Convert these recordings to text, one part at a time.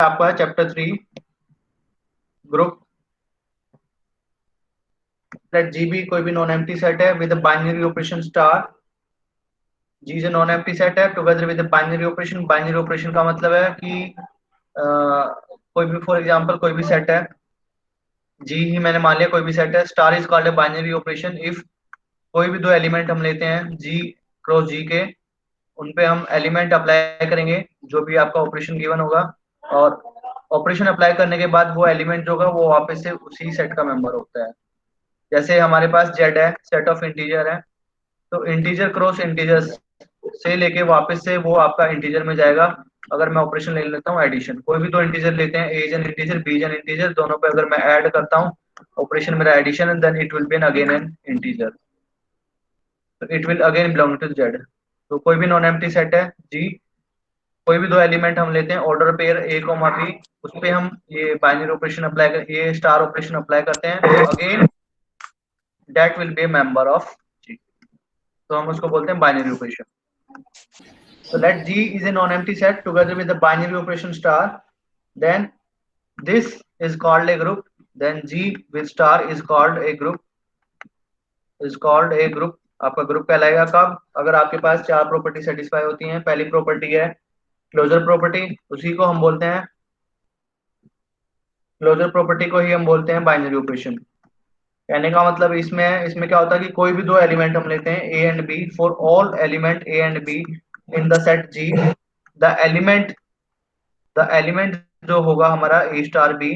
आपका chapter 3 group. Let G be कोई भी नॉन एम्प्टी सेट है with binary operation star. G is non empty set है together with binary operation. Binary operation का मतलब है कि कोई भी फॉर एग्जांपल कोई भी सेट है, जी ही मैंने मान लिया कोई भी सेट है। Star is called a binary operation if कोई भी दो एलिमेंट हम लेते हैं जी क्रॉस जी के, उन पे हम एलिमेंट अप्लाई करेंगे जो भी आपका ऑपरेशन गिवन होगा, और ऑपरेशन अप्लाई करने के बाद वो एलिमेंट जो होगा वो वापस से उसी सेट का मेंबर होता है। जैसे हमारे पास जेड है, सेट ऑफ इंटीजर है, तो इंटीजर क्रॉस इंटीजर से लेके वापस से वो आपका इंटीजर में जाएगा। अगर मैं ऑपरेशन ले लेता हूँ एडिशन, कोई भी दो इंटीजर लेते हैं, a an integer b an integer, दोनों पे अगर मैं ऐड करता हूँ ऑपरेशन मेरा addition and then it will be again an integer, तो it will again belong to Z. तो कोई भी नॉन एम्प्टी सेट है जी, कोई भी दो एलिमेंट हम लेते हैं order pair A comma B, उस पे हम ये बाइनरी ऑपरेशन अप्लाई कर, ये स्टार ऑपरेशन अप्लाई करते हैं, तो again that will be member of G, तो हम उसको बोलते हैं binary operation. So let G is a non-empty set together with the binary operation star. Then this is called a group. Then G with star is called a group. Is called a group. आपका group कहलाएगा कब? अगर आपके पास चार property satisfy होती हैं। पहली property है क्लोजर प्रॉपर्टी, उसी को हम बोलते हैं क्लोजर प्रॉपर्टी को ही हम बोलते हैं बाइनरी ऑपरेशन। कहने का मतलब इसमें इसमें क्या होता है कि कोई भी दो एलिमेंट हम लेते हैं A and B, for all element A and B in the set G, the element जो होगा हमारा ए स्टार बी,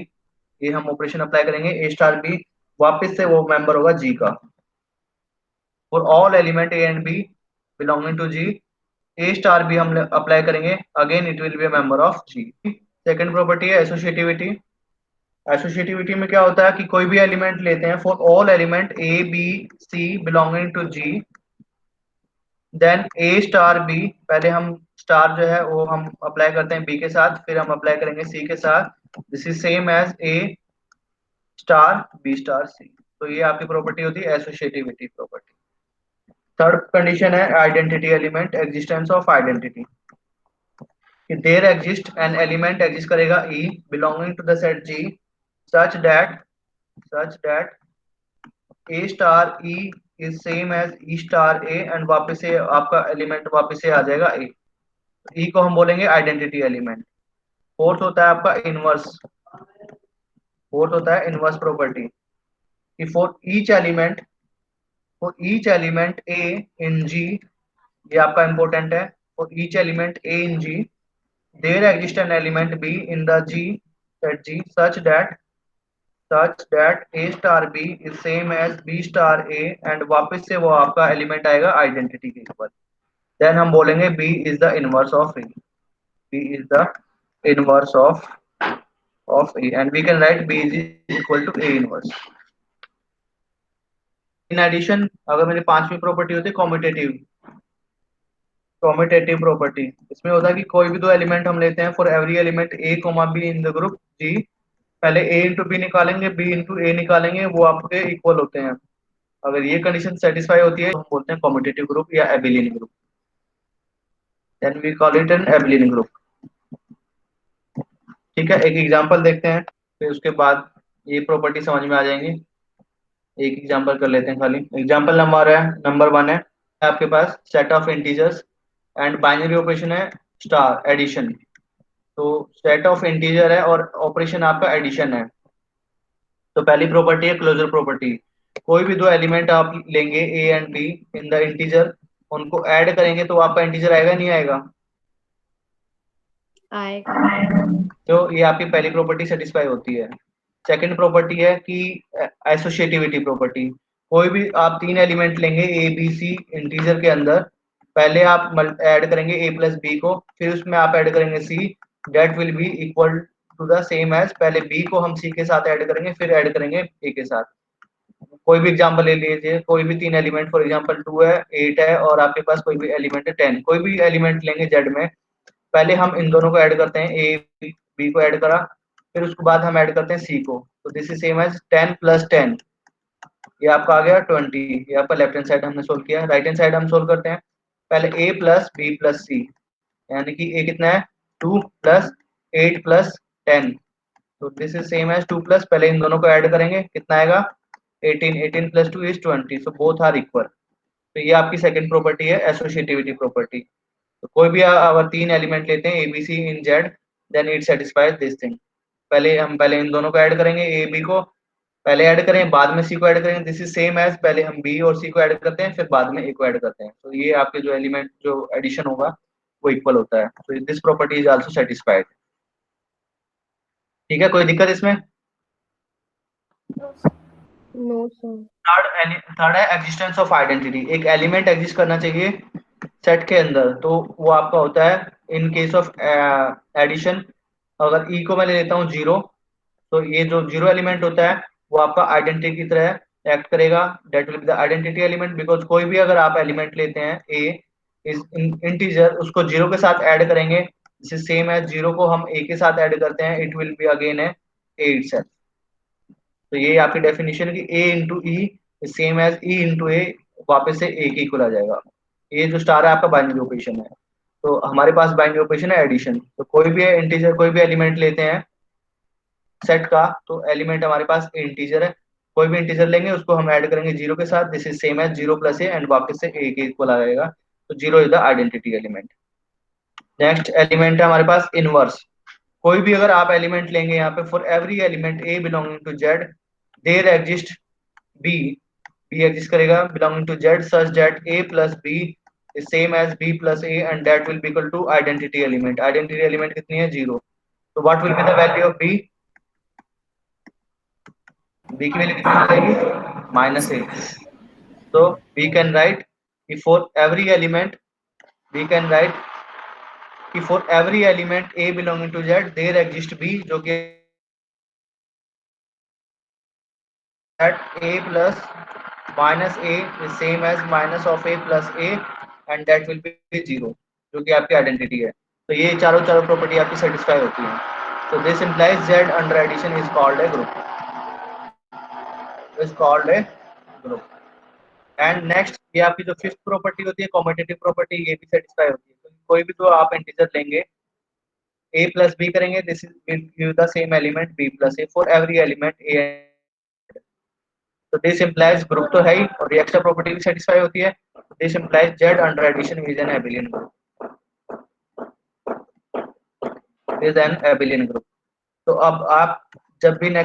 ये हम ऑपरेशन अप्लाई करेंगे ए स्टार बी, वापस से वो मेंबर होगा जी का। For all element A and B belonging to G, A star B हम अप्लाई करेंगे, again it will be a member of G. Second property है एसोसिएटिविटी। एसोसिएटिविटी में क्या होता है कि कोई भी एलिमेंट लेते हैं, for all element A B C belonging to G, then A star B, पहले हम स्टार जो है वो हम अप्लाई करते हैं बी के साथ, फिर हम अप्लाई करेंगे सी के साथ। This is same as a star b star c. तो ये आपकी प्रॉपर्टी होती है एसोसिएटिविटी प्रॉपर्टी। थर्ड कंडीशन है identity element, existence of identity, कि there exist an element exist करेगा e belonging to the set G such that A star e is same as e star A, and वापस से आपका element वापस से आ जाएगा ए, ई को हम बोलेंगे आइडेंटिटी एलिमेंट। फोर्थ होता है आपका इनवर्स, फोर्थ होता है इनवर्स प्रॉपर्टी, कि for each element A in G, ये आपका इंपॉर्टेंट है, for each element A in G there exist an element B in the G set G such that A star B is same as B star A, and वापस से वो आपका element आएगा identity के ऊपर, then हम बोलेंगे B is the inverse of A, B is the inverse of A, and we can write B is equal to A inverse. In addition अगर मेरी पांचवी प्रॉपर्टी होती है कॉम्यूटेटिव, कॉम्यूटेटिव प्रॉपर्टी, इसमें होता है कि कोई भी दो एलिमेंट हम लेते हैं, for every element a comma b in the group G, पहले ए इंटू बी निकालेंगे, बी इंटू ए निकालेंगे, वो आपके इक्वल होते हैं। अगर ये कंडीशन सेटिस्फाई होती है तो हम बोलते हैं कॉम्यूटेटिव ग्रुप या abelian group, then we call it an abelian group. ठीक है, एक एग्जांपल देखते हैं, फिर उसके बाद ये प्रॉपर्टी समझ में आ जाएंगी। एक एग्जांपल कर लेते हैं खाली। एग्जांपल नंबर वन है आपके पास set of integers and binary operation है स्टार एडिशन। तो सेट ऑफ इंटीजर है और ऑपरेशन आपका एडिशन है। तो पहली प्रॉपर्टी है क्लोजर प्रॉपर्टी, कोई भी दो एलिमेंट आप लेंगे ए and B in the integer, उनको ऐड करेंगे तो आपका इंटीजर आएगा नहीं आएगा? आएगा। तो ये आपकी पहली प्रॉपर्टी सेटिस्फाई होती है। सेकंड प्रॉपर्टी है कि एसोसिएटिविटी प्रॉपर्टी, कोई भी आप तीन एलिमेंट लेंगे ए बी सी इंटीजर के अंदर, पहले आप ऐड करेंगे ए प्लस बी को, फिर उसमें आप ऐड करेंगे c, that will be equal to the same as, पहले बी को हम सी के साथ ऐड करेंगे फिर ऐड करेंगे ए के साथ। कोई भी एग्जांपल ले लीजिए, कोई भी तीन एलिमेंट, फॉर एग्जांपल 2 है 8 है और आपके पास कोई भी एलिमेंट है 10, कोई भी एलिमेंट लेंगे जेड में, पहले हम इन दोनों को ऐड करते हैं, ए बी को ऐड करा, फिर उसके बाद हम ऐड करते हैं सी को, तो this is same as 10 plus 10, ये आपका आ गया 20। ये आपका लेफ्ट हैंड साइड हमने सोल्व किया। राइट हैंड साइड हम सोल्व करते हैं, पहले a plus B plus C, यानी कि a कितना है 2 प्लस 8 प्लस 10, तो this is same as 2 plus, पहले इन दोनों को ऐड करेंगे, कितना आएगा 18, 18 plus 2 is 20, so both are equal. तो ये आपकी सेकंड प्रॉपर्टी है, एसोसिएटिविटी प्रॉपर्टी। तो कोई भी अगर तीन एलिमेंट लेते हैं A B C in Z, then it satisfies this thing. पहले इन दोनों को ऐड करेंगे, ए बी को पहले ऐड करें, बाद में सी को ऐड करेंगे, दिस इज सेम एज पहले हम बी और सी को ऐड करते हैं, फिर बाद में ए को ऐड करते हैं, तो ये आपके जो एलिमेंट जो एडिशन होगा वो इक्वल होता है। तो this property is also satisfied. ठीक है, कोई दिक्कत इसमें? No sir. थर्ड है एग्जिस्टेंस ऑफ आइडेंटिटी। एक एलिमेंट एग्जिस्ट करना चाहिए सेट के अंदर, तो वो आपका होता है इन केस ऑफ एडिशन। अगर ई को मैं ले लेता हूँ जीरो, तो ये जो जीरो एलिमेंट होता है वो आपका आइडेंटिटी की तरह एक्ट करेगा, that will be the identity element. Because कोई भी अगर आप एलिमेंट लेते हैं ए इज इंटीजर, उसको जीरो के साथ ऐड करेंगे, जैसे सेम है जीरो को हम ए के साथ ऐड करते हैं, इट विल बी अगेन है ए इटसेल्फ। तो ये आपकी डेफिनेशन है कि ए इंटू ई सेम एज ई इंटू ए, वापस से ए के इक्वल आ जाएगा। ये जो स्टार है आपका बाइनरी ऑपरेशन है। तो हमारे पास बाइनरी ऑपरेशन है एडिशन, तो कोई भी इंटीजर कोई भी एलिमेंट लेते हैं सेट का, तो एलिमेंट हमारे पास इंटीजर है, कोई भी इंटीजर लेंगे उसको हम ऐड करेंगे जीरो के साथ, this is same as zero plus A, and वापस से ए के इक्वल आ जाएगा। तो zero is the identity element. Next element है हमारे पास इनवर्स। कोई भी अगर आप एलिमेंट लेंगे यहाँ पे, for every element A belonging to Z there exist b, b exist करेगा belonging to Z such that a plus b is same as b plus A, and that will be equal to identity element. Identity element कितनी है, zero. तो what will be the value of b, b की वैल्यू कितनी हो जाएगी, minus a. तो we can write कि for every element, we can write कि for every element A belonging to Z there exist B, जो कि that a plus minus a is same as minus of a plus a, and that will be zero, जो कि आपकी identity है। तो ये चारों चारों प्रॉपर्टी आपकी सेटिस्फाई होती है। तो this implies z under addition is called a group, is called a group। And next ये आपकी जो फिफ्थ प्रॉपर्टी होती है कॉम्पिटिटिव प्रॉपर्टी, ये भी सेटिस्फाई होती है। तो कोई भी जो आप इंटीजर लेंगे a प्लस b करेंगे, this is give the same element b plus a for every element a। तो दिस इंप्लाइज ग्रुप तो है ही, और ये एक्स्ट्रा प्रॉपर्टी भी सेटिस्फाई होती है। This implies Z under addition is an abelian group, is an abelian group. तो अब आप जब भी नेक्स्ट